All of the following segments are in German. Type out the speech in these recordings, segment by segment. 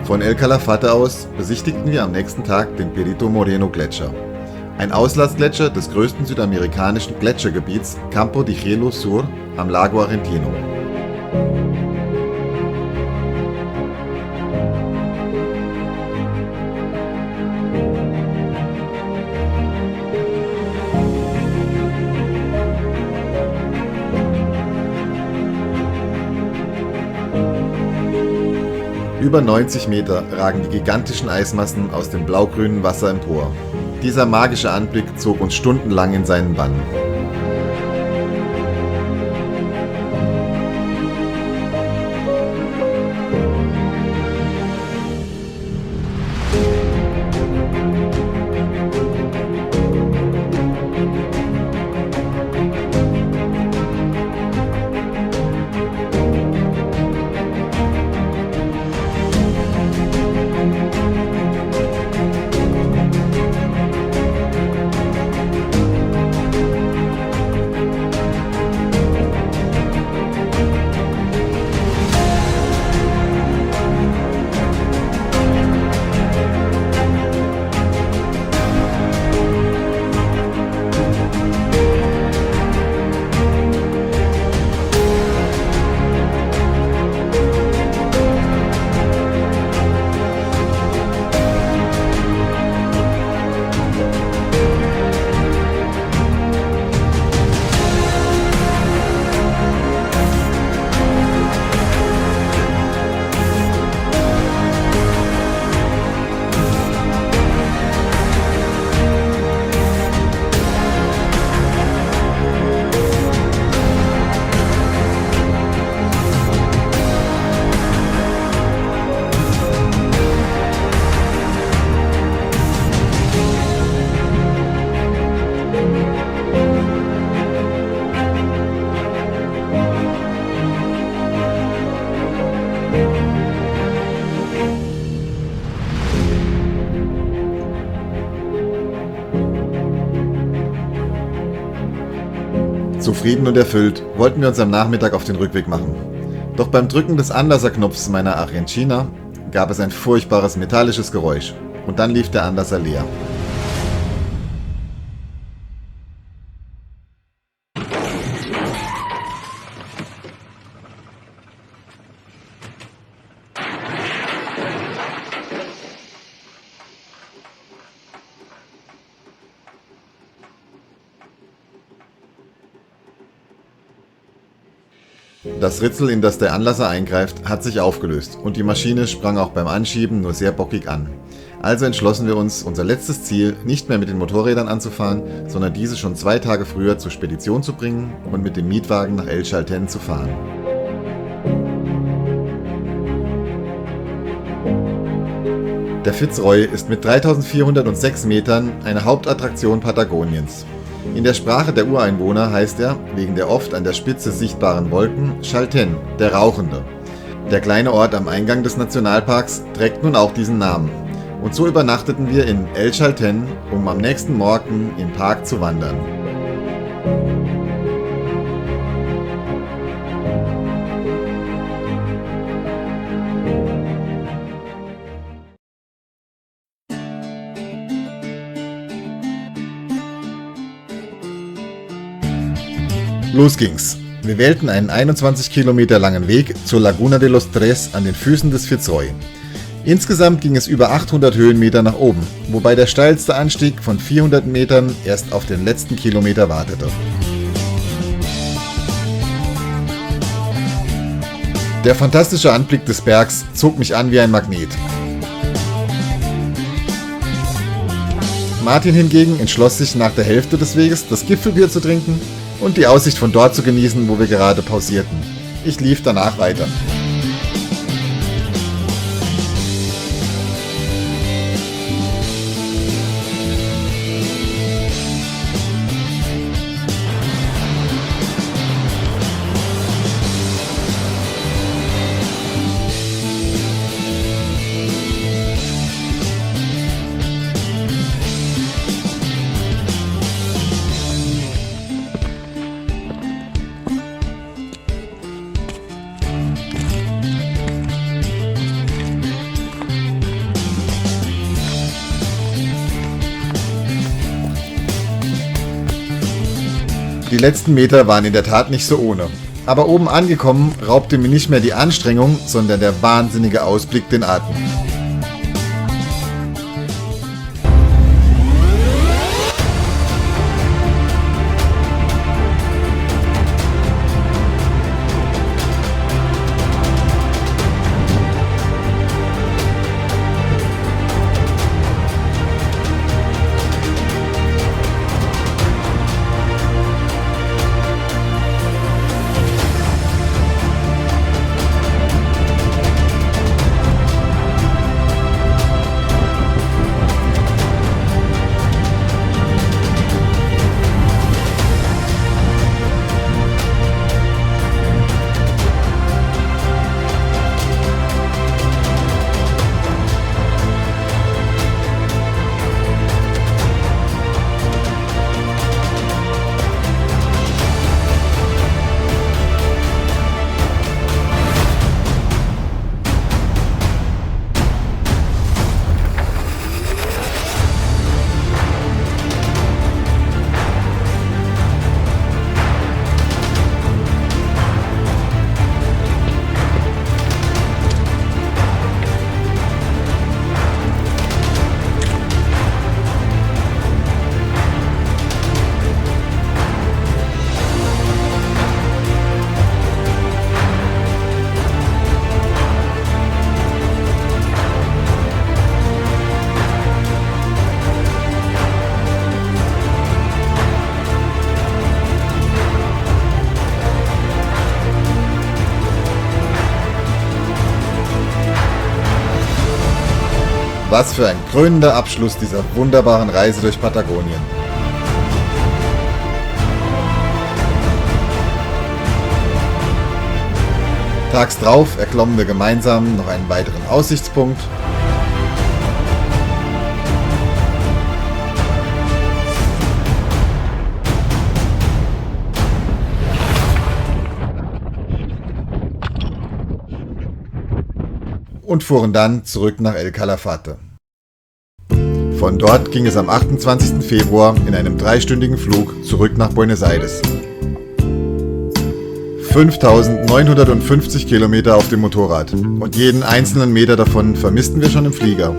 Von El Calafate aus besichtigten wir am nächsten Tag den Perito Moreno Gletscher, ein Auslassgletscher des größten südamerikanischen Gletschergebiets Campo de Hielo Sur am Lago Argentino. Über 90 Meter ragen die gigantischen Eismassen aus dem blaugrünen Wasser empor. Dieser magische Anblick zog uns stundenlang in seinen Bann. Zufrieden und erfüllt wollten wir uns am Nachmittag auf den Rückweg machen. Doch beim Drücken des Anlasserknopfs meiner Argentina gab es ein furchtbares metallisches Geräusch und dann lief der Anlasser leer. Das Ritzel, in das der Anlasser eingreift, hat sich aufgelöst und die Maschine sprang auch beim Anschieben nur sehr bockig an. Also entschlossen wir uns, unser letztes Ziel nicht mehr mit den Motorrädern anzufahren, sondern diese schon 2 Tage früher zur Spedition zu bringen und mit dem Mietwagen nach El Chaltén zu fahren. Der Fitzroy ist mit 3406 Metern eine Hauptattraktion Patagoniens. In der Sprache der Ureinwohner heißt er, wegen der oft an der Spitze sichtbaren Wolken, Chaltén, der Rauchende. Der kleine Ort am Eingang des Nationalparks trägt nun auch diesen Namen. Und so übernachteten wir in El Chaltén, um am nächsten Morgen im Park zu wandern. Los ging's. Wir wählten einen 21 Kilometer langen Weg zur Laguna de los Tres an den Füßen des Fitzroy. Insgesamt ging es über 800 Höhenmeter nach oben, wobei der steilste Anstieg von 400 Metern erst auf den letzten Kilometer wartete. Der fantastische Anblick des Bergs zog mich an wie ein Magnet. Martin hingegen entschloss sich nach der Hälfte des Weges das Gipfelbier zu trinken und die Aussicht von dort zu genießen, wo wir gerade pausierten. Ich lief danach weiter. Die letzten Meter waren in der Tat nicht so ohne. Aber oben angekommen, raubte mir nicht mehr die Anstrengung, sondern der wahnsinnige Ausblick den Atem. Was für ein krönender Abschluss dieser wunderbaren Reise durch Patagonien. Tags drauf erklommen wir gemeinsam noch einen weiteren Aussichtspunkt. Und fuhren dann zurück nach El Calafate. Von dort ging es am 28. Februar in einem 3-stündigen Flug zurück nach Buenos Aires. 5.950 Kilometer auf dem Motorrad und jeden einzelnen Meter davon vermissten wir schon im Flieger.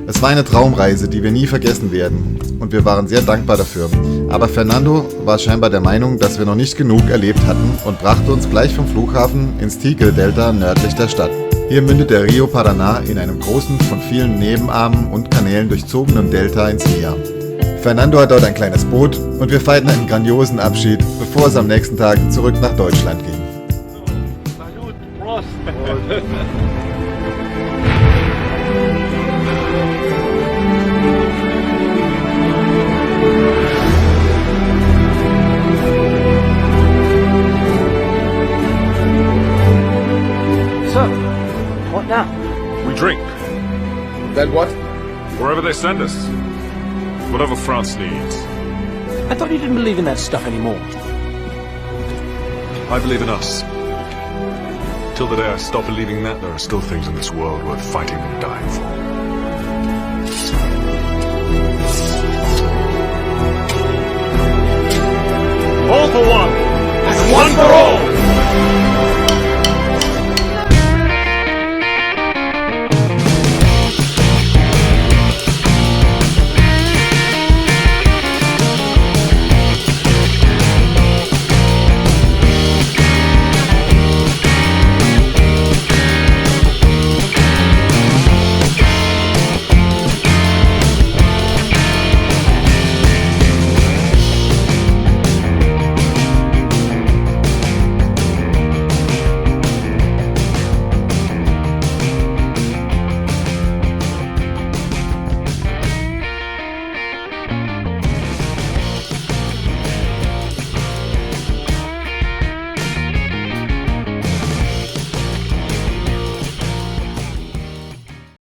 Es war eine Traumreise, die wir nie vergessen werden und wir waren sehr dankbar dafür. Aber Fernando war scheinbar der Meinung, dass wir noch nicht genug erlebt hatten und brachte uns gleich vom Flughafen ins Tigre-Delta nördlich der Stadt. Hier mündet der Rio Paraná in einem großen, von vielen Nebenarmen und Kanälen durchzogenen Delta ins Meer. Fernando hat dort ein kleines Boot und wir feierten einen grandiosen Abschied, bevor es am nächsten Tag zurück nach Deutschland ging. Salut, Prost! So, what now? We drink. Then what? Wherever they send us. Whatever France needs. I thought you didn't believe in that stuff anymore. I believe in us. Till the day I stop believing that, there are still things in this world worth fighting and dying for. All for one, and one for all!